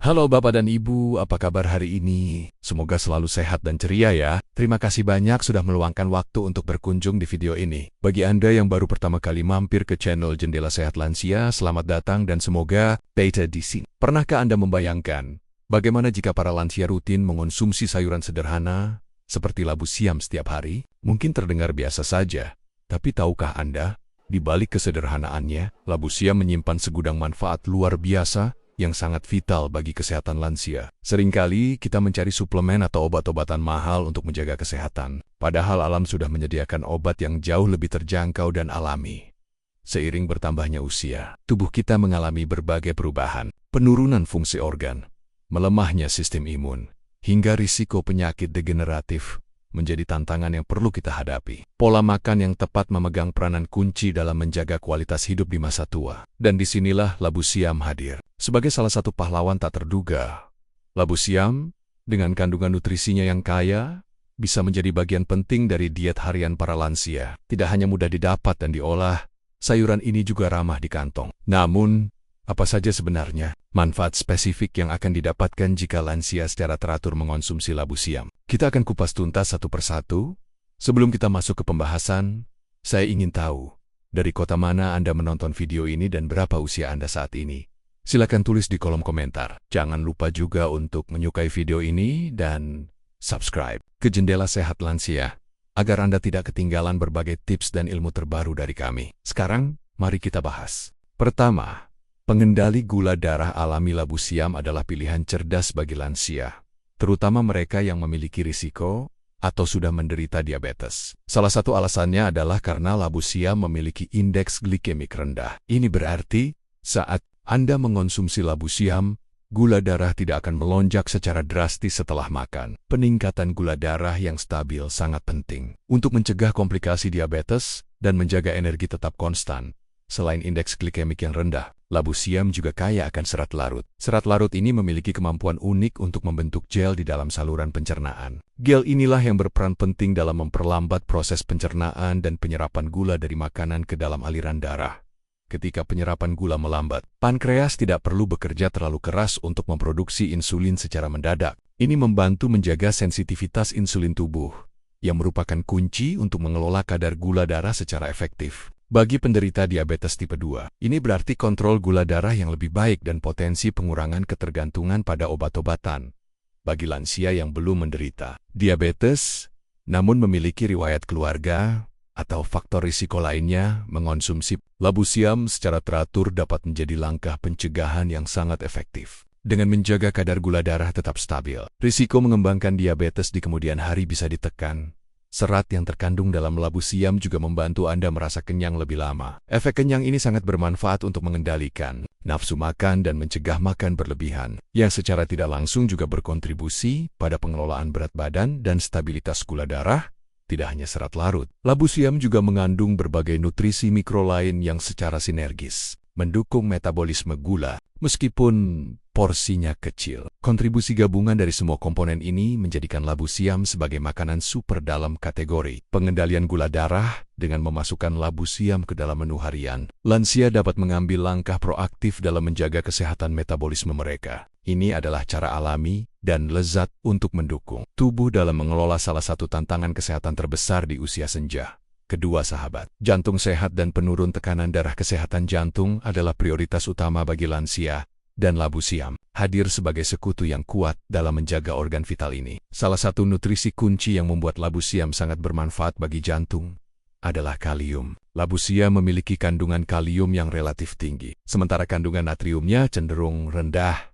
Halo Bapak dan Ibu, apa kabar hari ini? Semoga selalu sehat dan ceria ya. Terima kasih banyak sudah meluangkan waktu untuk berkunjung di video ini. Bagi Anda yang baru pertama kali mampir ke channel Jendela Sehat Lansia, selamat datang dan semoga beta di sini. Pernahkah Anda membayangkan bagaimana jika para lansia rutin mengonsumsi sayuran sederhana seperti labu siam setiap hari? Mungkin terdengar biasa saja, tapi tahukah Anda, di balik kesederhanaannya, labu siam menyimpan segudang manfaat luar biasa yang sangat vital bagi kesehatan lansia. Seringkali kita mencari suplemen atau obat-obatan mahal untuk menjaga kesehatan, padahal alam sudah menyediakan obat yang jauh lebih terjangkau dan alami. Seiring bertambahnya usia, tubuh kita mengalami berbagai perubahan, penurunan fungsi organ, melemahnya sistem imun, hingga risiko penyakit degeneratif menjadi tantangan yang perlu kita hadapi. Pola makan yang tepat memegang peranan kunci dalam menjaga kualitas hidup di masa tua. Dan disinilah labu siam hadir. Sebagai salah satu pahlawan tak terduga, labu siam, dengan kandungan nutrisinya yang kaya, bisa menjadi bagian penting dari diet harian para lansia. Tidak hanya mudah didapat dan diolah, sayuran ini juga ramah di kantong. Namun, apa saja sebenarnya manfaat spesifik yang akan didapatkan jika lansia secara teratur mengonsumsi labu siam? Kita akan kupas tuntas satu persatu. Sebelum kita masuk ke pembahasan, saya ingin tahu, dari kota mana Anda menonton video ini dan berapa usia Anda saat ini? Silakan tulis di kolom komentar. Jangan lupa juga untuk menyukai video ini dan subscribe ke Jendela Sehat Lansia, agar Anda tidak ketinggalan berbagai tips dan ilmu terbaru dari kami. Sekarang, mari kita bahas. Pertama, pengendali gula darah alami labu siam adalah pilihan cerdas bagi lansia, terutama mereka yang memiliki risiko atau sudah menderita diabetes. Salah satu alasannya adalah karena labu siam memiliki indeks glikemik rendah. Ini berarti, saat Anda mengonsumsi labu siam, gula darah tidak akan melonjak secara drastis setelah makan. Peningkatan gula darah yang stabil sangat penting untuk mencegah komplikasi diabetes dan menjaga energi tetap konstan. Selain indeks glikemik yang rendah, labu siam juga kaya akan serat larut. Serat larut ini memiliki kemampuan unik untuk membentuk gel di dalam saluran pencernaan. Gel inilah yang berperan penting dalam memperlambat proses pencernaan dan penyerapan gula dari makanan ke dalam aliran darah. Ketika penyerapan gula melambat, pankreas tidak perlu bekerja terlalu keras untuk memproduksi insulin secara mendadak. Ini membantu menjaga sensitivitas insulin tubuh, yang merupakan kunci untuk mengelola kadar gula darah secara efektif. Bagi penderita diabetes tipe 2, ini berarti kontrol gula darah yang lebih baik dan potensi pengurangan ketergantungan pada obat-obatan. Bagi lansia yang belum menderita diabetes, namun memiliki riwayat keluarga atau faktor risiko lainnya, mengonsumsi labu siam secara teratur dapat menjadi langkah pencegahan yang sangat efektif. Dengan menjaga kadar gula darah tetap stabil, risiko mengembangkan diabetes di kemudian hari bisa ditekan. Serat yang terkandung dalam labu siam juga membantu Anda merasa kenyang lebih lama. Efek kenyang ini sangat bermanfaat untuk mengendalikan nafsu makan dan mencegah makan berlebihan, yang secara tidak langsung juga berkontribusi pada pengelolaan berat badan dan stabilitas gula darah. Tidak hanya serat larut, labu siam juga mengandung berbagai nutrisi mikro lain yang secara sinergis mendukung metabolisme gula, meskipun porsinya kecil. Kontribusi gabungan dari semua komponen ini menjadikan labu siam sebagai makanan super dalam kategori pengendalian gula darah. Dengan memasukkan labu siam ke dalam menu harian, lansia dapat mengambil langkah proaktif dalam menjaga kesehatan metabolisme mereka. Ini adalah cara alami dan lezat untuk mendukung tubuh dalam mengelola salah satu tantangan kesehatan terbesar di usia senja. Kedua sahabat, jantung sehat dan penurun tekanan darah. Kesehatan jantung adalah prioritas utama bagi lansia, dan labu siam hadir sebagai sekutu yang kuat dalam menjaga organ vital ini. Salah satu nutrisi kunci yang membuat labu siam sangat bermanfaat bagi jantung adalah kalium. Labu siam memiliki kandungan kalium yang relatif tinggi, sementara kandungan natriumnya cenderung rendah.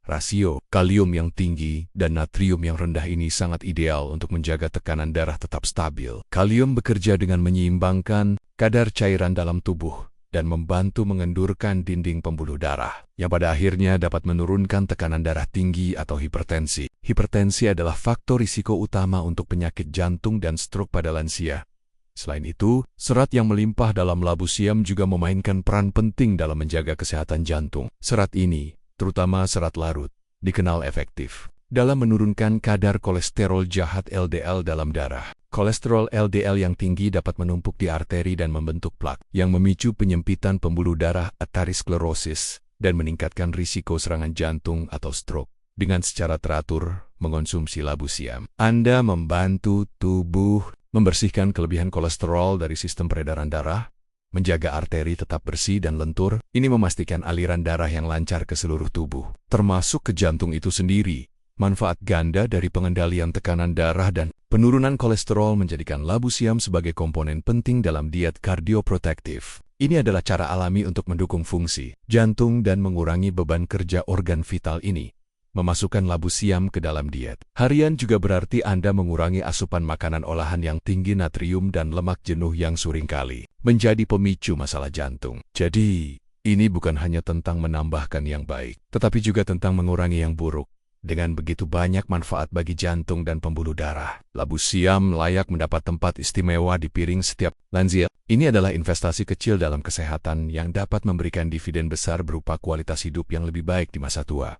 Rasio kalium yang tinggi dan natrium yang rendah ini sangat ideal untuk menjaga tekanan darah tetap stabil. Kalium bekerja dengan menyeimbangkan kadar cairan dalam tubuh dan membantu mengendurkan dinding pembuluh darah, yang pada akhirnya dapat menurunkan tekanan darah tinggi atau hipertensi. Hipertensi adalah faktor risiko utama untuk penyakit jantung dan stroke pada lansia. Selain itu, serat yang melimpah dalam labu siam juga memainkan peran penting dalam menjaga kesehatan jantung. Serat ini, terutama serat larut, dikenal efektif dalam menurunkan kadar kolesterol jahat LDL dalam darah. Kolesterol LDL yang tinggi dapat menumpuk di arteri dan membentuk plak, yang memicu penyempitan pembuluh darah, aterosklerosis, dan meningkatkan risiko serangan jantung atau stroke. Dengan secara teratur mengonsumsi labu siam, Anda membantu tubuh membersihkan kelebihan kolesterol dari sistem peredaran darah, menjaga arteri tetap bersih dan lentur. Ini memastikan aliran darah yang lancar ke seluruh tubuh, termasuk ke jantung itu sendiri. Manfaat ganda dari pengendalian tekanan darah dan penurunan kolesterol menjadikan labu siam sebagai komponen penting dalam diet kardioprotektif. Ini adalah cara alami untuk mendukung fungsi jantung dan mengurangi beban kerja organ vital ini. Memasukkan labu siam ke dalam diet harian juga berarti Anda mengurangi asupan makanan olahan yang tinggi natrium dan lemak jenuh yang seringkali menjadi pemicu masalah jantung. Jadi, ini bukan hanya tentang menambahkan yang baik, tetapi juga tentang mengurangi yang buruk. Dengan begitu banyak manfaat bagi jantung dan pembuluh darah, labu siam layak mendapat tempat istimewa di piring setiap lansia. Ini adalah investasi kecil dalam kesehatan yang dapat memberikan dividen besar berupa kualitas hidup yang lebih baik di masa tua.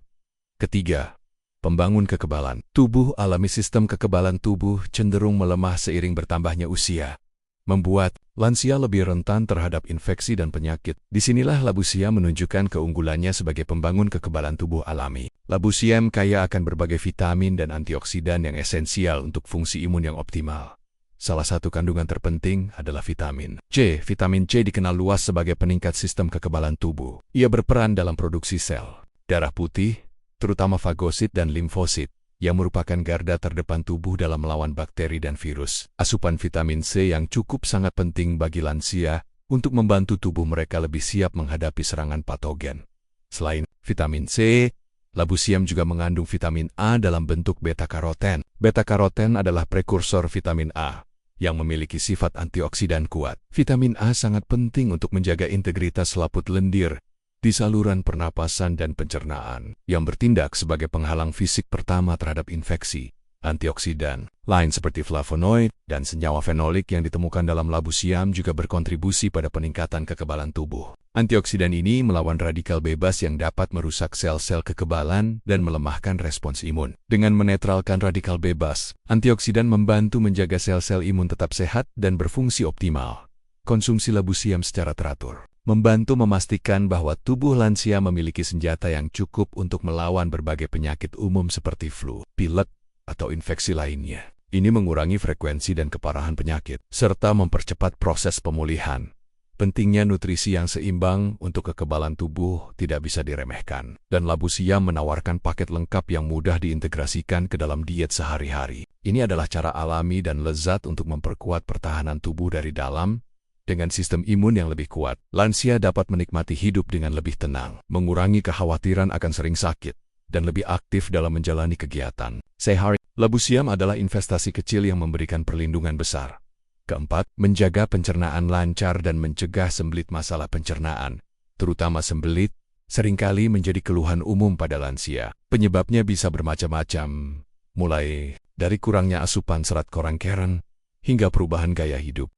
Ketiga, pembangun kekebalan. Tubuh alami. Sistem kekebalan tubuh cenderung melemah seiring bertambahnya usia, membuat lansia lebih rentan terhadap infeksi dan penyakit. Disinilah labu siam menunjukkan keunggulannya sebagai pembangun kekebalan tubuh alami. Labu siam kaya akan berbagai vitamin dan antioksidan yang esensial untuk fungsi imun yang optimal. Salah satu kandungan terpenting adalah vitamin C. Vitamin C dikenal luas sebagai peningkat sistem kekebalan tubuh. Ia berperan dalam produksi sel darah putih, terutama fagosit dan limfosit, yang merupakan garda terdepan tubuh dalam melawan bakteri dan virus. Asupan vitamin C yang cukup sangat penting bagi lansia untuk membantu tubuh mereka lebih siap menghadapi serangan patogen. Selain vitamin C, labu siam juga mengandung vitamin A dalam bentuk beta-karoten. Beta-karoten adalah prekursor vitamin A yang memiliki sifat antioksidan kuat. Vitamin A sangat penting untuk menjaga integritas selaput lendir di saluran pernapasan dan pencernaan, yang bertindak sebagai penghalang fisik pertama terhadap infeksi. Antioksidan lain seperti flavonoid dan senyawa fenolik yang ditemukan dalam labu siam juga berkontribusi pada peningkatan kekebalan tubuh. Antioksidan ini melawan radikal bebas yang dapat merusak sel-sel kekebalan dan melemahkan respons imun. Dengan menetralkan radikal bebas, antioksidan membantu menjaga sel-sel imun tetap sehat dan berfungsi optimal. Konsumsi labu siam secara teratur membantu memastikan bahwa tubuh lansia memiliki senjata yang cukup untuk melawan berbagai penyakit umum seperti flu, pilek, atau infeksi lainnya. Ini mengurangi frekuensi dan keparahan penyakit, serta mempercepat proses pemulihan. Pentingnya nutrisi yang seimbang untuk kekebalan tubuh tidak bisa diremehkan, dan labu siam menawarkan paket lengkap yang mudah diintegrasikan ke dalam diet sehari-hari. Ini adalah cara alami dan lezat untuk memperkuat pertahanan tubuh dari dalam. Dengan sistem imun yang lebih kuat, lansia dapat menikmati hidup dengan lebih tenang, mengurangi kekhawatiran akan sering sakit, dan lebih aktif dalam menjalani kegiatan sehari. Labu siam adalah investasi kecil yang memberikan perlindungan besar. Keempat, menjaga pencernaan lancar dan mencegah sembelit. Masalah pencernaan, terutama sembelit, seringkali menjadi keluhan umum pada lansia. Penyebabnya bisa bermacam-macam, mulai dari kurangnya asupan serat korangkeren hingga perubahan gaya hidup.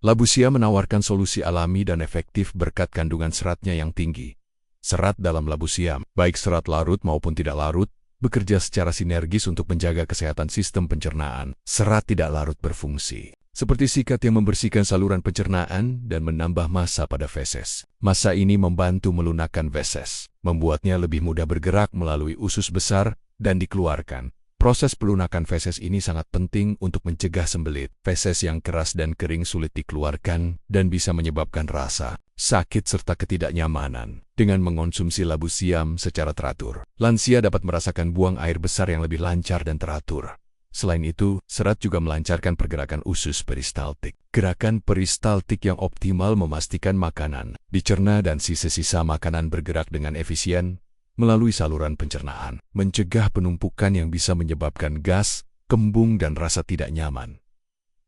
Labu siam menawarkan solusi alami dan efektif berkat kandungan seratnya yang tinggi. Serat dalam labu siam, baik serat larut maupun tidak larut, bekerja secara sinergis untuk menjaga kesehatan sistem pencernaan. Serat tidak larut berfungsi seperti sikat yang membersihkan saluran pencernaan dan menambah massa pada feses. Massa ini membantu melunakkan feses, membuatnya lebih mudah bergerak melalui usus besar dan dikeluarkan. Proses pelunakan feses ini sangat penting untuk mencegah sembelit. Feses yang keras dan kering sulit dikeluarkan dan bisa menyebabkan rasa sakit serta ketidaknyamanan. Dengan mengonsumsi labu siam secara teratur, lansia dapat merasakan buang air besar yang lebih lancar dan teratur. Selain itu, serat juga melancarkan pergerakan usus peristaltik. Gerakan peristaltik yang optimal memastikan makanan dicerna dan sisa-sisa makanan bergerak dengan efisien melalui saluran pencernaan, mencegah penumpukan yang bisa menyebabkan gas, kembung, dan rasa tidak nyaman.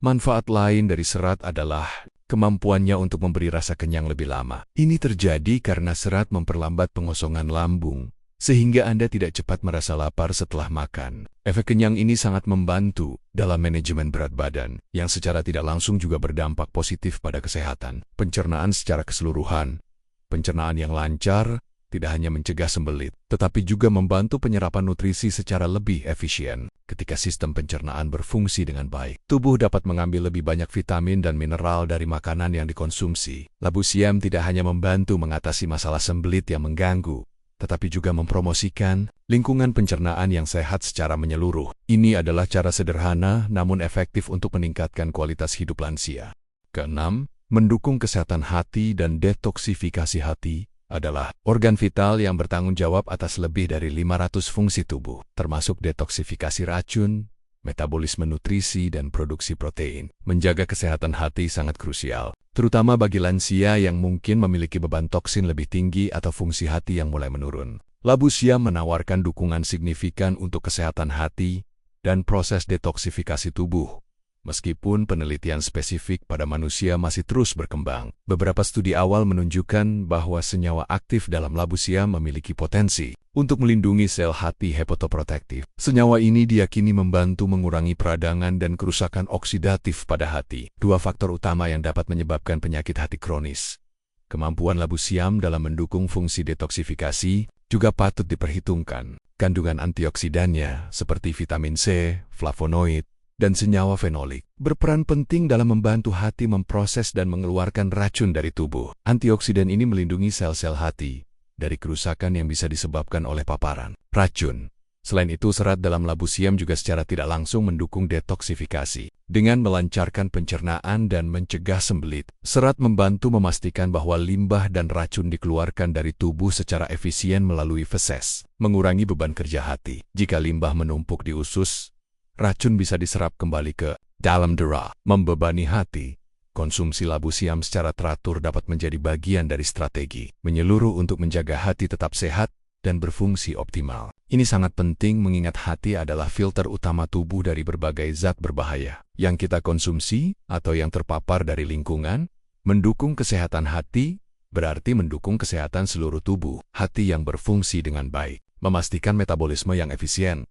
Manfaat lain dari serat adalah kemampuannya untuk memberi rasa kenyang lebih lama. Ini terjadi karena serat memperlambat pengosongan lambung, sehingga Anda tidak cepat merasa lapar setelah makan. Efek kenyang ini sangat membantu dalam manajemen berat badan, yang secara tidak langsung juga berdampak positif pada kesehatan pencernaan secara keseluruhan. Pencernaan yang lancar tidak hanya mencegah sembelit, tetapi juga membantu penyerapan nutrisi secara lebih efisien. Ketika sistem pencernaan berfungsi dengan baik, tubuh dapat mengambil lebih banyak vitamin dan mineral dari makanan yang dikonsumsi. Labu siam tidak hanya membantu mengatasi masalah sembelit yang mengganggu, tetapi juga mempromosikan lingkungan pencernaan yang sehat secara menyeluruh. Ini adalah cara sederhana namun efektif untuk meningkatkan kualitas hidup lansia. Keenam, mendukung kesehatan hati dan detoksifikasi hati adalah organ vital yang bertanggung jawab atas lebih dari 500 fungsi tubuh, termasuk detoksifikasi racun, metabolisme nutrisi, dan produksi protein. Menjaga kesehatan hati sangat krusial, terutama bagi lansia yang mungkin memiliki beban toksin lebih tinggi atau fungsi hati yang mulai menurun. Labu siam menawarkan dukungan signifikan untuk kesehatan hati dan proses detoksifikasi tubuh. Meskipun penelitian spesifik pada manusia masih terus berkembang, beberapa studi awal menunjukkan bahwa senyawa aktif dalam labu siam memiliki potensi untuk melindungi sel hati hepatoprotektif. Senyawa ini diyakini membantu mengurangi peradangan dan kerusakan oksidatif pada hati, dua faktor utama yang dapat menyebabkan penyakit hati kronis. Kemampuan labu siam dalam mendukung fungsi detoksifikasi juga patut diperhitungkan. Kandungan antioksidannya, seperti vitamin C, flavonoid, dan senyawa fenolik, berperan penting dalam membantu hati memproses dan mengeluarkan racun dari tubuh. Antioksidan ini melindungi sel-sel hati dari kerusakan yang bisa disebabkan oleh paparan racun. Selain itu, serat dalam labu siam juga secara tidak langsung mendukung detoksifikasi. Dengan melancarkan pencernaan dan mencegah sembelit, serat membantu memastikan bahwa limbah dan racun dikeluarkan dari tubuh secara efisien melalui feses, mengurangi beban kerja hati. Jika limbah menumpuk di usus, racun bisa diserap kembali ke dalam darah, membebani hati. Konsumsi labu siam secara teratur dapat menjadi bagian dari strategi menyeluruh untuk menjaga hati tetap sehat dan berfungsi optimal. Ini sangat penting mengingat hati adalah filter utama tubuh dari berbagai zat berbahaya yang kita konsumsi atau yang terpapar dari lingkungan. Mendukung kesehatan hati berarti mendukung kesehatan seluruh tubuh. Hati yang berfungsi dengan baik, memastikan metabolisme yang efisien,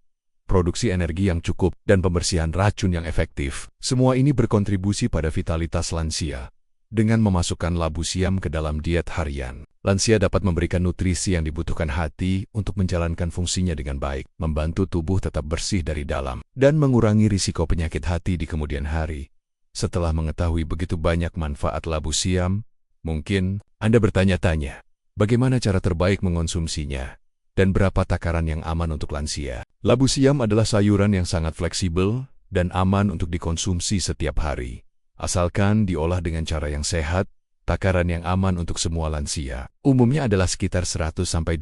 produksi energi yang cukup, dan pembersihan racun yang efektif. Semua ini berkontribusi pada vitalitas lansia. Dengan memasukkan labu siam ke dalam diet harian, lansia dapat memberikan nutrisi yang dibutuhkan hati untuk menjalankan fungsinya dengan baik, membantu tubuh tetap bersih dari dalam, dan mengurangi risiko penyakit hati di kemudian hari. Setelah mengetahui begitu banyak manfaat labu siam, mungkin Anda bertanya-tanya, bagaimana cara terbaik mengonsumsinya? Dan berapa takaran yang aman untuk lansia? Labu siam adalah sayuran yang sangat fleksibel dan aman untuk dikonsumsi setiap hari. Asalkan diolah dengan cara yang sehat, takaran yang aman untuk semua lansia umumnya adalah sekitar 100-200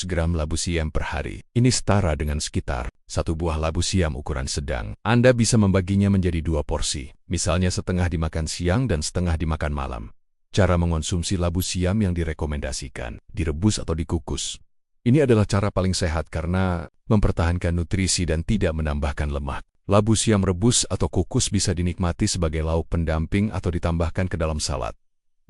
gram labu siam per hari. Ini setara dengan sekitar 1 buah labu siam ukuran sedang. Anda bisa membaginya menjadi 2 porsi, misalnya setengah dimakan siang dan setengah dimakan malam. Cara mengonsumsi labu siam yang direkomendasikan, direbus atau dikukus. Ini adalah cara paling sehat karena mempertahankan nutrisi dan tidak menambahkan lemak. Labu siam rebus atau kukus bisa dinikmati sebagai lauk pendamping atau ditambahkan ke dalam salad.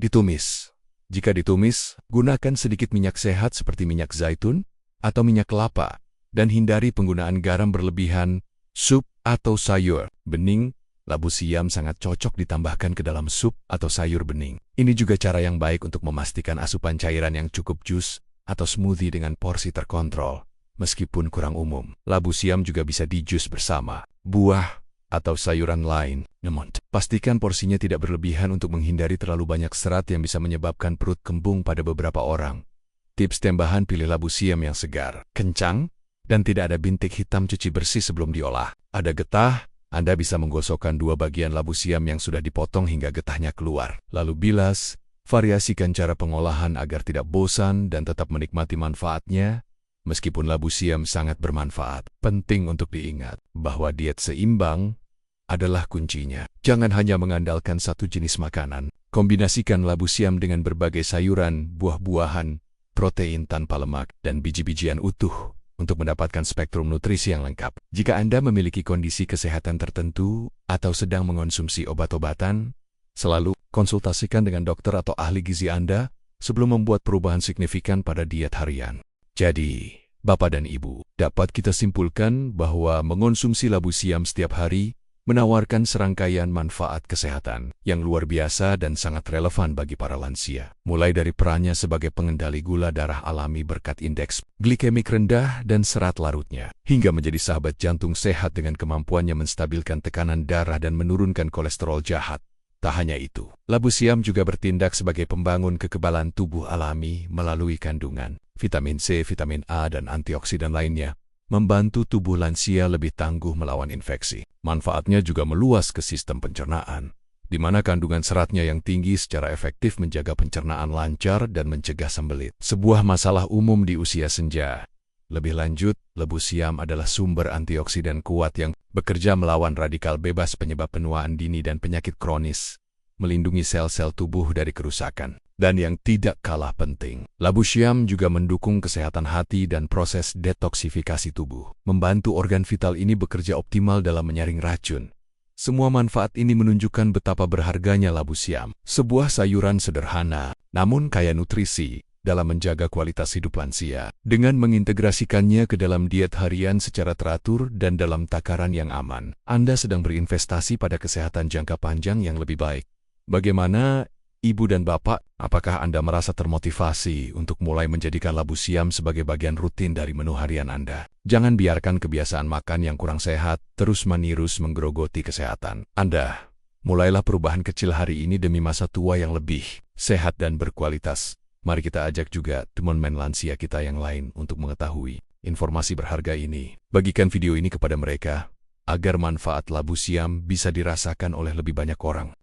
Ditumis. Jika ditumis, gunakan sedikit minyak sehat seperti minyak zaitun atau minyak kelapa, dan hindari penggunaan garam berlebihan. Sup atau sayur bening, labu siam sangat cocok ditambahkan ke dalam sup atau sayur bening. Ini juga cara yang baik untuk memastikan asupan cairan yang cukup jus atau smoothie dengan porsi terkontrol. Meskipun kurang umum, labu siam juga bisa dijus bersama buah atau sayuran lain. Namun, pastikan porsinya tidak berlebihan untuk menghindari terlalu banyak serat yang bisa menyebabkan perut kembung pada beberapa orang. Tips tambahan: pilih labu siam yang segar, kencang, dan tidak ada bintik hitam. Cuci bersih sebelum diolah. Ada getah, Anda bisa menggosokkan 2 bagian labu siam yang sudah dipotong hingga getahnya keluar. Lalu bilas. Variasikan cara pengolahan agar tidak bosan dan tetap menikmati manfaatnya. Meskipun labu siam sangat bermanfaat, penting untuk diingat bahwa diet seimbang adalah kuncinya. Jangan hanya mengandalkan satu jenis makanan. Kombinasikan labu siam dengan berbagai sayuran, buah-buahan, protein tanpa lemak, dan biji-bijian utuh untuk mendapatkan spektrum nutrisi yang lengkap. Jika Anda memiliki kondisi kesehatan tertentu atau sedang mengonsumsi obat-obatan, selalu konsultasikan dengan dokter atau ahli gizi Anda sebelum membuat perubahan signifikan pada diet harian. Jadi, Bapak dan Ibu, dapat kita simpulkan bahwa mengonsumsi labu siam setiap hari menawarkan serangkaian manfaat kesehatan yang luar biasa dan sangat relevan bagi para lansia. Mulai dari perannya sebagai pengendali gula darah alami berkat indeks glikemik rendah dan serat larutnya, hingga menjadi sahabat jantung sehat dengan kemampuannya menstabilkan tekanan darah dan menurunkan kolesterol jahat. Tak hanya itu, labu siam juga bertindak sebagai pembangun kekebalan tubuh alami melalui kandungan vitamin C, vitamin A, dan antioksidan lainnya, membantu tubuh lansia lebih tangguh melawan infeksi. Manfaatnya juga meluas ke sistem pencernaan, di mana kandungan seratnya yang tinggi secara efektif menjaga pencernaan lancar dan mencegah sembelit, sebuah masalah umum di usia senja. Lebih lanjut, labu siam adalah sumber antioksidan kuat yang bekerja melawan radikal bebas penyebab penuaan dini dan penyakit kronis, melindungi sel-sel tubuh dari kerusakan. Dan yang tidak kalah penting, labu siam juga mendukung kesehatan hati dan proses detoksifikasi tubuh, membantu organ vital ini bekerja optimal dalam menyaring racun. Semua manfaat ini menunjukkan betapa berharganya labu siam, sebuah sayuran sederhana, namun kaya nutrisi, dalam menjaga kualitas hidup lansia, dengan mengintegrasikannya ke dalam diet harian secara teratur dan dalam takaran yang aman. Anda sedang berinvestasi pada kesehatan jangka panjang yang lebih baik. Bagaimana, Ibu dan Bapak, apakah Anda merasa termotivasi untuk mulai menjadikan labu siam sebagai bagian rutin dari menu harian Anda? Jangan biarkan kebiasaan makan yang kurang sehat terus-menerus menggerogoti kesehatan Anda. Mulailah perubahan kecil hari ini demi masa tua yang lebih sehat dan berkualitas. Mari kita ajak juga teman-teman lansia kita yang lain untuk mengetahui informasi berharga ini. Bagikan video ini kepada mereka, agar manfaat labu siam bisa dirasakan oleh lebih banyak orang.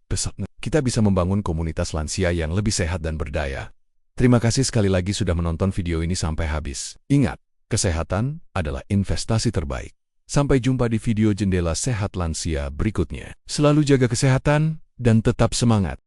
Kita bisa membangun komunitas lansia yang lebih sehat dan berdaya. Terima kasih sekali lagi sudah menonton video ini sampai habis. Ingat, kesehatan adalah investasi terbaik. Sampai jumpa di video Jendela Sehat Lansia berikutnya. Selalu jaga kesehatan dan tetap semangat.